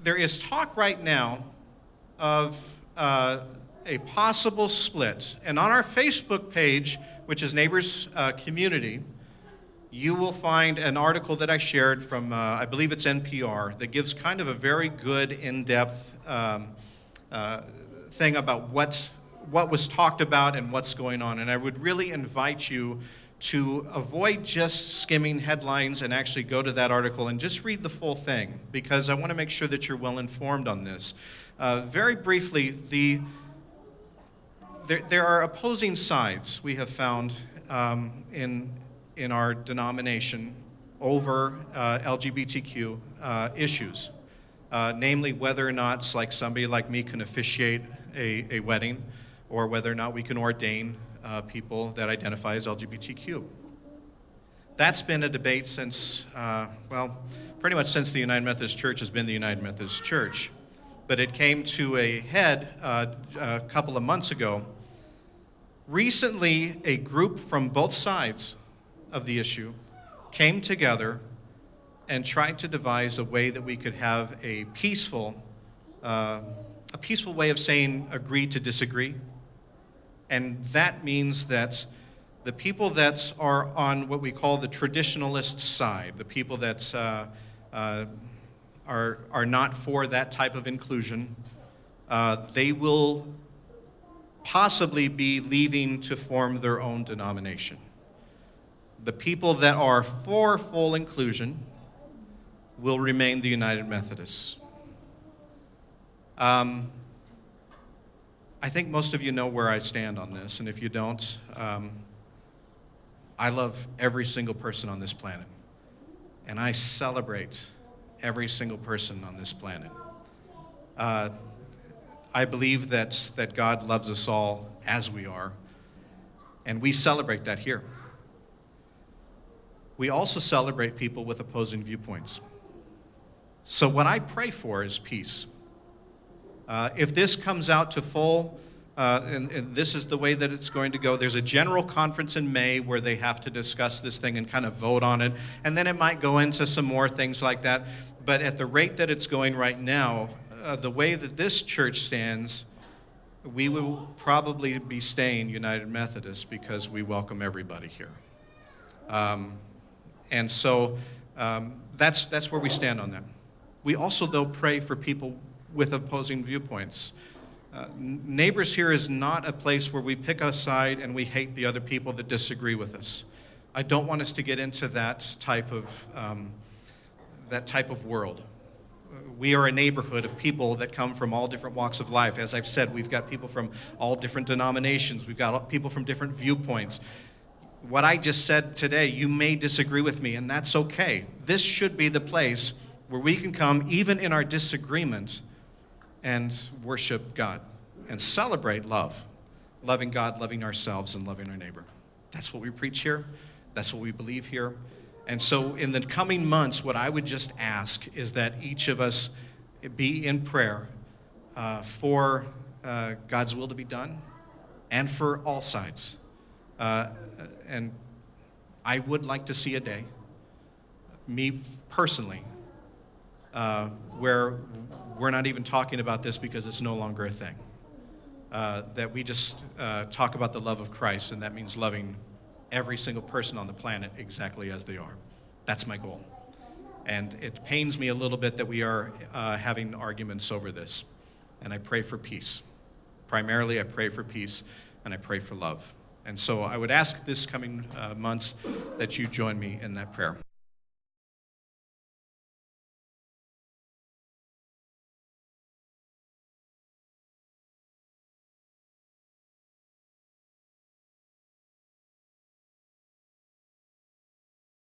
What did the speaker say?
there is talk right now of a possible split. And on our Facebook page, which is Neighbors Community, you will find an article that I shared from, I believe it's NPR, that gives kind of a very good in-depth thing about what was talked about and what's going on. And I would really invite you to avoid just skimming headlines and actually go to that article and just read the full thing, because I want to make sure that you're well informed on this. Very briefly, there are opposing sides we have found in our denomination over LGBTQ issues, namely whether or not somebody like me can officiate a wedding, or whether or not we can ordain people that identify as LGBTQ. That's been a debate since, pretty much since the United Methodist Church has been the United Methodist Church. But it came to a head a couple of months ago. Recently, a group from both sides of the issue came together and tried to devise a way that we could have a peaceful way of saying agree to disagree. And that means that the people that are on what we call the traditionalist side, the people that are not for that type of inclusion, they will possibly be leaving to form their own denomination. The people that are for full inclusion will remain the United Methodists. I think most of you know where I stand on this, and if you don't, I love every single person on this planet, and I celebrate every single person on this planet. I believe that God loves us all as we are, and we celebrate that here. We also celebrate people with opposing viewpoints. So what I pray for is peace. If this comes out to full, and this is the way that it's going to go, there's a general conference in May where they have to discuss this thing and kind of vote on it, and then it might go into some more things like that. But at the rate that it's going right now, the way that this church stands, we will probably be staying United Methodist because we welcome everybody here. And so that's where we stand on that. We also, though, pray for people with opposing viewpoints. Neighbors here is not a place where we pick a side and we hate the other people that disagree with us. I don't want us to get into that type of world. We are a neighborhood of people that come from all different walks of life. As I've said, we've got people from all different denominations. We've got people from different viewpoints. What I just said today, you may disagree with me, and that's okay. This should be the place where we can come, even in our disagreement, and worship God and celebrate love, loving God, loving ourselves, and loving our neighbor. That's what we preach here. That's what we believe here. And so in the coming months, what I would just ask is that each of us be in prayer for God's will to be done and for all sides. And I would like to see a day, me personally, where we're not even talking about this because it's no longer a thing. That we just talk about the love of Christ, and that means loving every single person on the planet exactly as they are. That's my goal. And it pains me a little bit that we are having arguments over this. And I pray for peace. Primarily, I pray for peace, and I pray for love. And so I would ask this coming months that you join me in that prayer.